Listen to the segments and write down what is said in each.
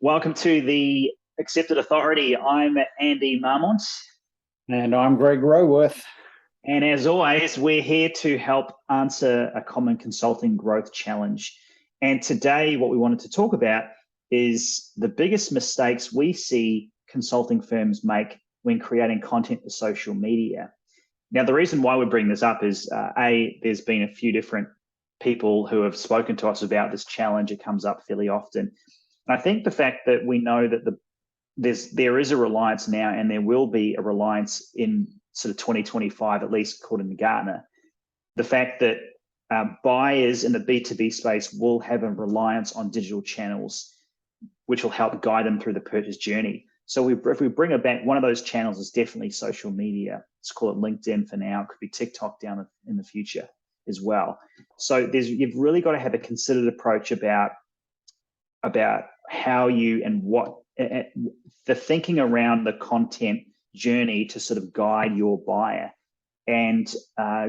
Welcome to the Accepted Authority. I'm Andy Marmont. And I'm Greg Roworth. And as always, we're here to help answer a common consulting growth challenge. And today, what we wanted to talk about is the biggest mistakes we see consulting firms make when creating content for social media. Now, the reason why we bring this up is, there's been a few different people who have spoken to us about this challenge. It comes up fairly often. And I think the fact that we know that there is a reliance now, and there will be a reliance in sort of 2025, at least according to Gartner, the fact that buyers in the B2B space will have a reliance on digital channels, which will help guide them through the purchase journey. So if we bring it back, one of those channels is definitely social media. Let's call it LinkedIn for now. It could be TikTok down in the future as well. So you've really got to have a considered approach about how you and what the thinking around the content journey to sort of guide your buyer. And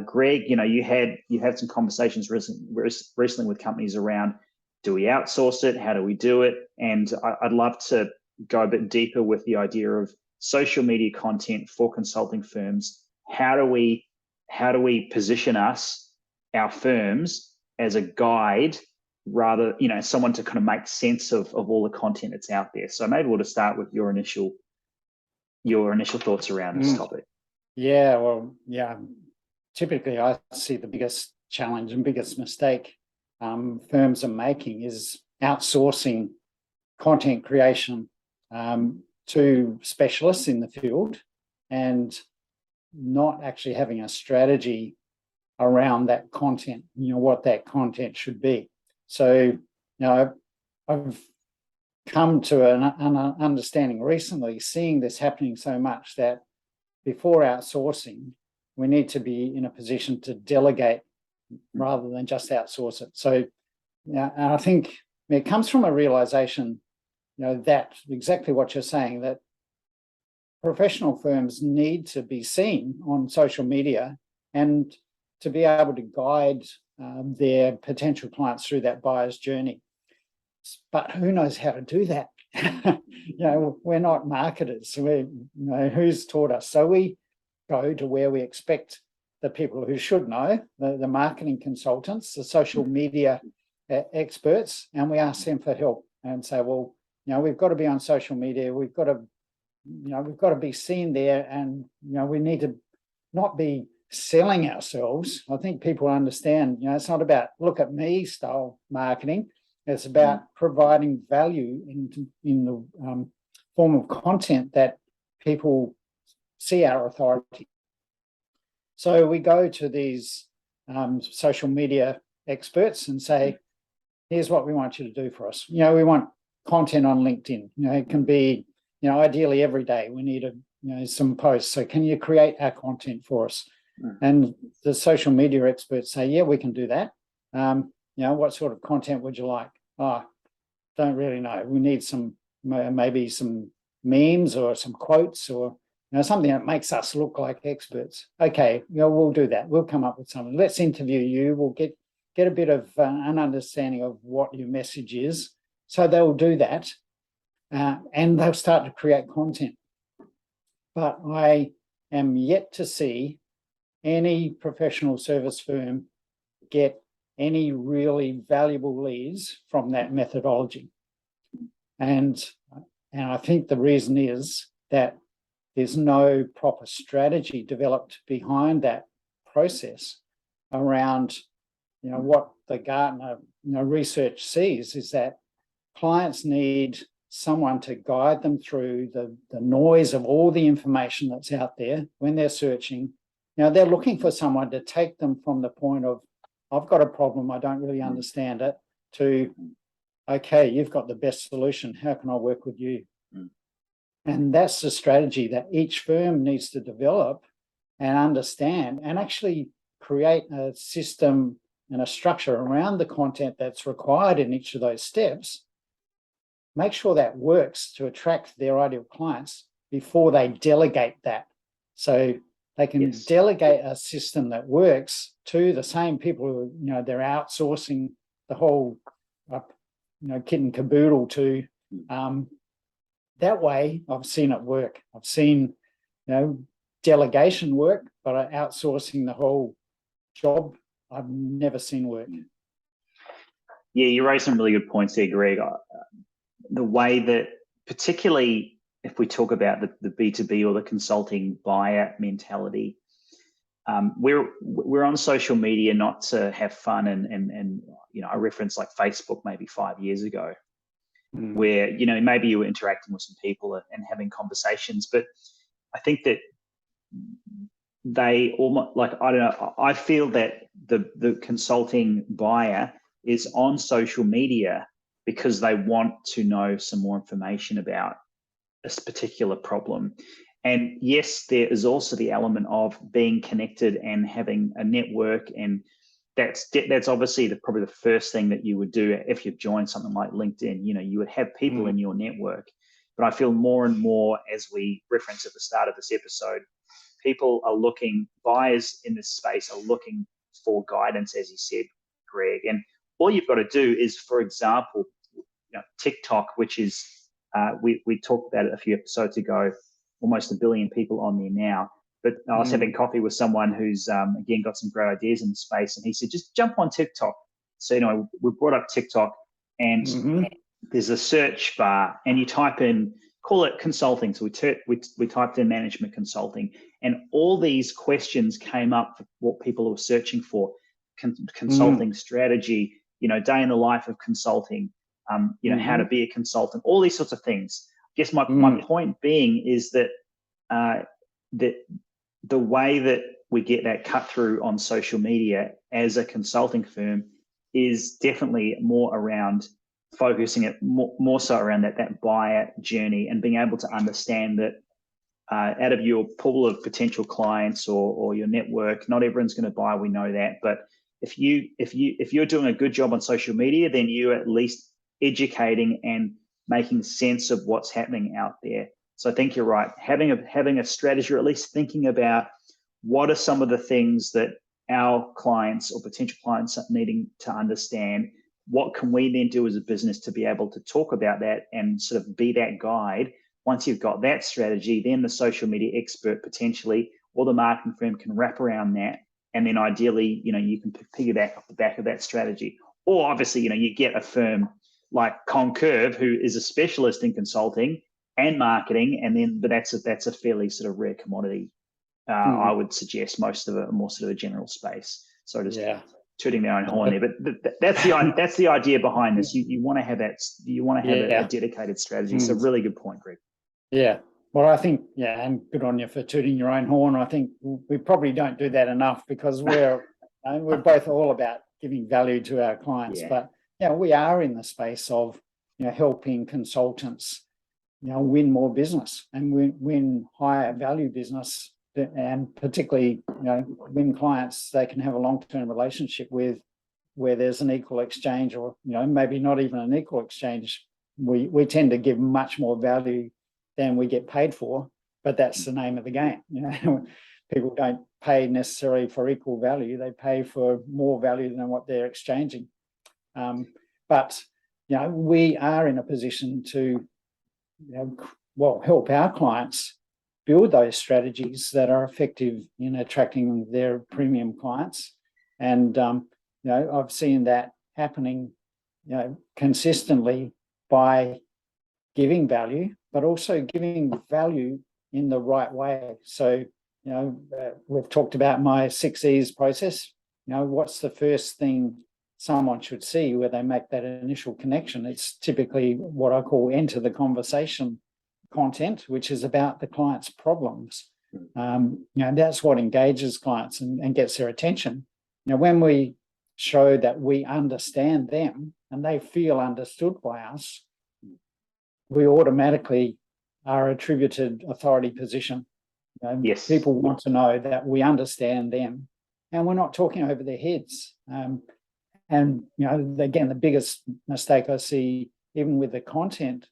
Greg, you had some conversations recently with companies around, do we outsource it? How do we do it? And I'd love to go a bit deeper with the idea of social media content for consulting firms. How do we position our firms as a guide, rather, someone to kind of make sense of all the content that's out there? So maybe we'll just start with your initial thoughts around this topic. Yeah. Typically, I see the biggest challenge and biggest mistake firms are making is outsourcing content creation to specialists in the field and not actually having a strategy around that content, what that content should be. So, I've come to an understanding recently, seeing this happening so much, that before outsourcing, we need to be in a position to delegate rather than just outsource it. So, and I think it comes from a realization, that exactly what you're saying, that professional firms need to be seen on social media and to be able to guide their potential clients through that buyer's journey. But who knows how to do that? We're not marketers. Who's taught us? So we go to where we expect the people who should know, the marketing consultants, the social media experts, and we ask them for help and say, well, we've got to be on social media. We've got to be seen there, and we need to not be selling ourselves. I think people understand, it's not about look at me style marketing. It's about providing value in the form of content that people see our authority. So we go to these social media experts and say, here's what we want you to do for us. We want content on LinkedIn. It can be, ideally every day we need some posts. So can you create our content for us? And the social media experts say, yeah, we can do that. What sort of content would you like? Oh, don't really know. We need maybe some memes or some quotes or something that makes us look like experts. Okay, we'll do that. We'll come up with something. Let's interview you. We'll get a bit of an understanding of what your message is. So they'll do that, and they'll start to create content. But I am yet to see any professional service firm get any really valuable leads from that methodology. And I think the reason is that there's no proper strategy developed behind that process around, what the Gartner research sees is that clients need someone to guide them through the noise of all the information that's out there when they're searching. They're looking for someone to take them from the point of, I've got a problem, I don't really understand it, to, okay, you've got the best solution, how can I work with you? And that's the strategy that each firm needs to develop and understand, and actually create a system and a structure around the content that's required in each of those steps. Make sure that works to attract their ideal clients before they delegate that. So they can delegate a system that works to the same people who, they're outsourcing the whole, kit and caboodle to That way, I've seen it work. I've seen, delegation work, but outsourcing the whole job, I've never seen work. Yeah, you raised some really good points there, Greg. The way that, particularly if we talk about the B2B or the consulting buyer mentality, we're on social media not to have fun and I reference like Facebook maybe 5 years ago, where maybe you were interacting with some people and having conversations, but I think that they almost, like, I don't know, I feel that the consulting buyer is on social media because they want to know some more information about this particular problem. And yes, there is also the element of being connected and having a network, and that's obviously probably the first thing that you would do if you've joined something like LinkedIn. You would have people in your network. But I feel more and more, as we referenced at the start of this episode, buyers in this space are looking for guidance, as you said, Greg. And all you've got to do is, for example, TikTok, which is, we talked about it a few episodes ago, almost 1 billion people on there now. But I was having coffee with someone who's, again, got some great ideas in the space. And he said, just jump on TikTok. So, we brought up TikTok, and there's a search bar, and you type in, call it consulting. So we typed in management consulting, and all these questions came up for what people were searching for: consulting strategy, day in the life of consulting, how to be a consultant, all these sorts of things. I guess my point being is that that the way that we get that cut through on social media as a consulting firm is definitely more around focusing it more so around that buyer journey, and being able to understand that out of your pool of potential clients or your network, not everyone's going to buy. We know that, but if you're doing a good job on social media, then you're at least educating and making sense of what's happening out there. So I think you're right. Having a strategy, or at least thinking about what are some of the things that our clients or potential clients are needing to understand. What can we then do as a business to be able to talk about that and sort of be that guide? Once you've got that strategy, then the social media expert potentially, or the marketing firm, can wrap around that. And then ideally, you can piggyback off the back of that strategy. Or obviously, you get a firm like Concurve, who is a specialist in consulting and marketing, but that's a fairly sort of rare commodity. I would suggest most of it are more sort of a general space. So just tooting their own horn there, but that's the idea behind this. You want to have that. You want to have a dedicated strategy. So really good point, Greg. Yeah. Well, I think, and good on you for tooting your own horn. I think we probably don't do that enough, because we're both all about giving value to our clients. But we are in the space of helping consultants win more business and win higher value business, and particularly win clients they can have a long-term relationship with, where there's an equal exchange, or maybe not even an equal exchange. We tend to give much more value than we get paid for, but that's the name of the game. People don't pay necessarily for equal value; they pay for more value than what they're exchanging. But we are in a position to help our clients build those strategies that are effective in attracting their premium clients. And I've seen that happening consistently by giving value, but also giving value in the right way. So we've talked about my 6 E's process. What's the first thing someone should see where they make that initial connection? It's typically what I call enter the conversation content, which is about the client's problems. That's what engages clients and gets their attention. When we show that we understand them and they feel understood by us, we automatically are attributed authority position. Yes. People want to know that we understand them and we're not talking over their heads. And again, the biggest mistake I see, even with the content,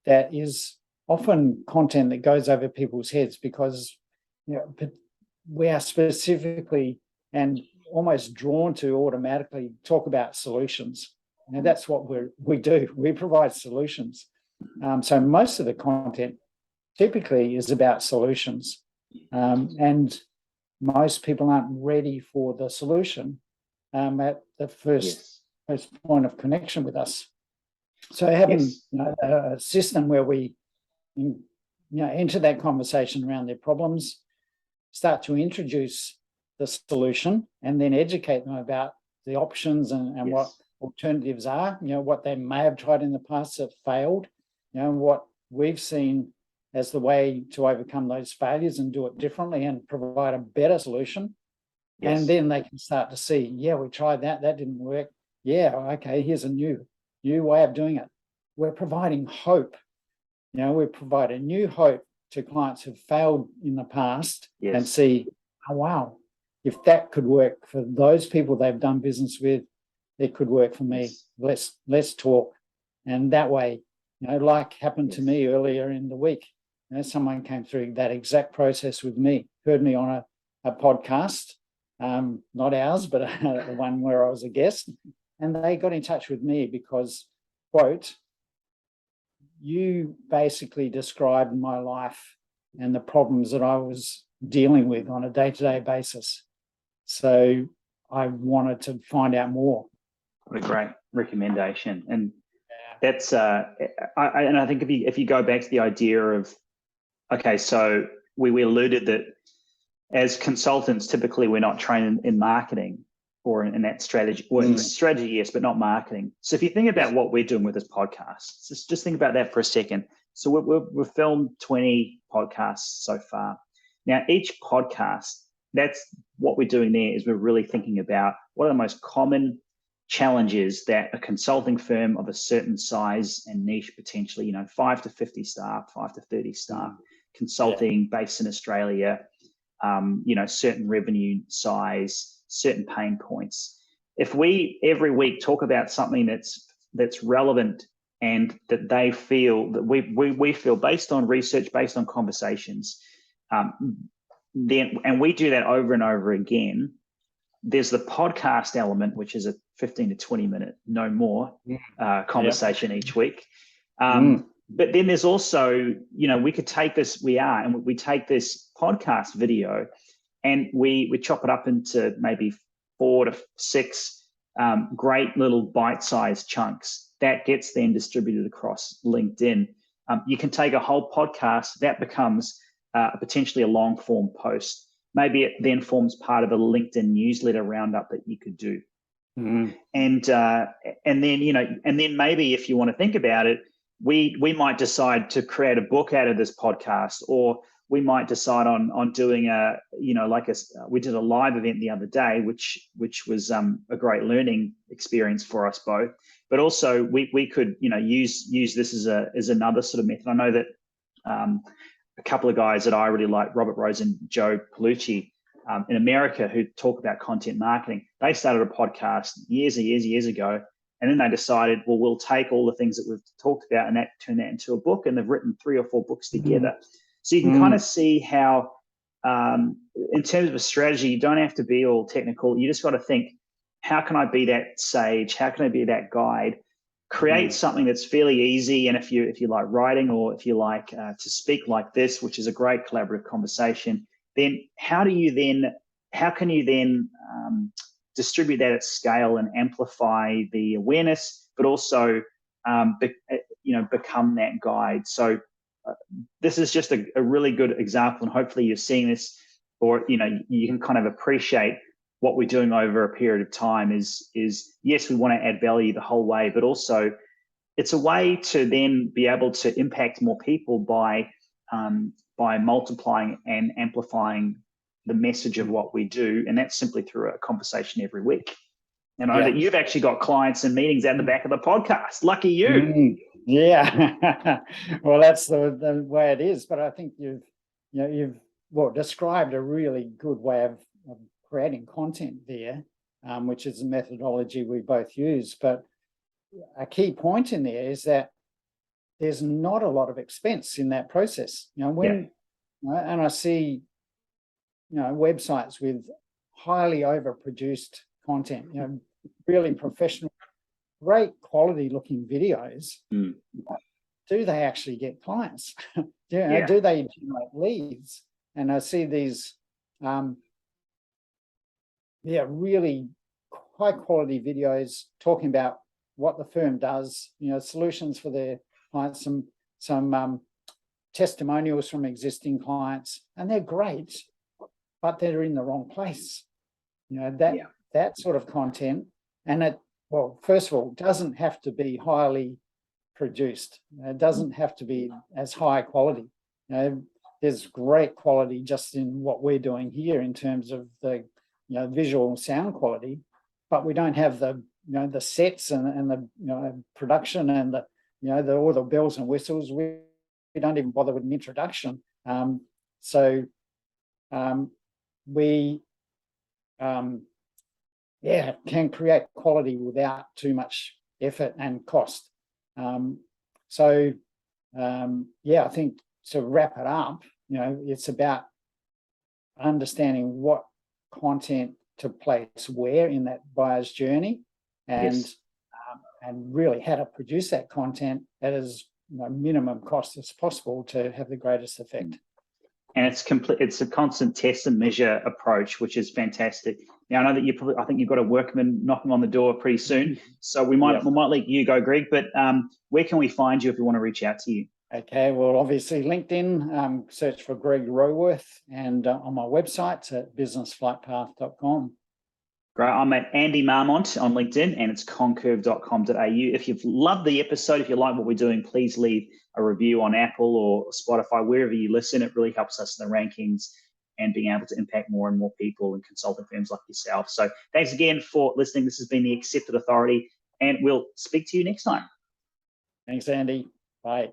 that is often content that goes over people's heads, because we are specifically and almost drawn to automatically talk about solutions. that's what we do. We provide solutions. So most of the content typically is about solutions, and most people aren't ready for the solution at the first point of connection with us. So having a system where we enter that conversation around their problems, start to introduce the solution, and then educate them about the options and what alternatives are, what they may have tried in the past that failed, what we've seen as the way to overcome those failures and do it differently and provide a better solution. And then they can start to see, we tried that didn't work. Okay, here's a new way of doing it. We're providing hope. We provide a new hope to clients who've failed in the past and see, oh, wow, if that could work for those people they've done business with, it could work for me. Let's talk. And that way, like happened to me earlier in the week, someone came through that exact process with me, heard me on a podcast, not ours, but the one where I was a guest. And they got in touch with me because, quote, you basically described my life and the problems that I was dealing with on a day-to-day basis. So I wanted to find out more. What a great recommendation. And that's I think if you go back to the idea of, okay, so we alluded that as consultants, typically we're not trained in marketing or in that strategy, or in strategy, yes, but not marketing. So if you think about what we're doing with this podcast, just think about that for a second. So we've filmed 20 podcasts so far. Now, each podcast, that's what we're doing there, is we're really thinking about what are the most common challenges that a consulting firm of a certain size and niche, potentially, 5 to 50 staff, 5 to 30 staff, consulting based in Australia, certain revenue size, certain pain points. If we every week talk about something that's relevant and that they feel, that we feel based on research, based on conversations, then, and we do that over and over again, there's the podcast element, which is a 15 to 20 minute, no more, conversation each week. But then there's also, we could take this, we take this podcast video and we chop it up into maybe 4 to 6 great little bite-sized chunks that gets then distributed across LinkedIn. You can take a whole podcast that becomes potentially a long form post. Maybe it then forms part of a LinkedIn newsletter roundup that you could do. And then maybe if you want to think about it, we might decide to create a book out of this podcast, or we might decide on doing we did a live event the other day, which was a great learning experience for us both. But also we could use this as another sort of method. I know that a couple of guys that I really like, Robert Rose and Joe Palucci, in America, who talk about content marketing. They started a podcast years ago, and then they decided, well, we'll take all the things that we've talked about and turn that into a book, and they've written 3 or 4 books together. So you can kind of see how, in terms of a strategy, you don't have to be all technical. You just got to think, how can I be that sage? How can I be that guide? Create something that's fairly easy. And if you like writing, or if you like to speak like this, which is a great collaborative conversation, then how can you then distribute that at scale and amplify the awareness, but also become that guide? So this is just a really good example, and hopefully you're seeing this, or you can kind of appreciate what we're doing over a period of time is yes, we want to add value the whole way, but also it's a way to then be able to impact more people by multiplying and amplifying the message of what we do. And that's simply through a conversation every week. And I know that you've actually got clients and meetings out the back of the podcast. Lucky you. Yeah. Well, that's the way it is. But I think you've described a really good way of creating content there, which is a methodology we both use. But a key point in there is that there's not a lot of expense in that process. And I see, websites with highly overproduced content, really professional great quality looking videos, Mm. do they actually get clients? Yeah. Do they generate leads? And I see these, really high quality videos talking about what the firm does, solutions for their clients, some testimonials from existing clients, and they're great, but they're in the wrong place. That sort of content, and it, well, first of all, doesn't have to be highly produced. It doesn't have to be as high quality. There's great quality just in what we're doing here in terms of the visual and sound quality, but we don't have the the sets and the production and the all the bells and whistles. We don't even bother with an introduction. We can create quality without too much effort and cost. I think to wrap it up, it's about understanding what content to place where in that buyer's journey, and Yes. And really how to produce that content at as minimum cost as possible to have the greatest effect. And it's a constant test and measure approach, which is fantastic. Now, I know that I think you've got a workman knocking on the door pretty soon, so we might let you go, Greg. But where can we find you if we want to reach out to you? Okay, well, obviously LinkedIn, search for Greg Roworth, and on my website at businessflightpath.com. Great. I'm at Andy Marmont on LinkedIn, and it's concurve.com.au. If you've loved the episode, if you like what we're doing, please leave a review on Apple or Spotify, wherever you listen. It really helps us in the rankings and being able to impact more and more people and consulting firms like yourself. So thanks again for listening. This has been The Accepted Authority, and we'll speak to you next time. Thanks, Andy. Bye.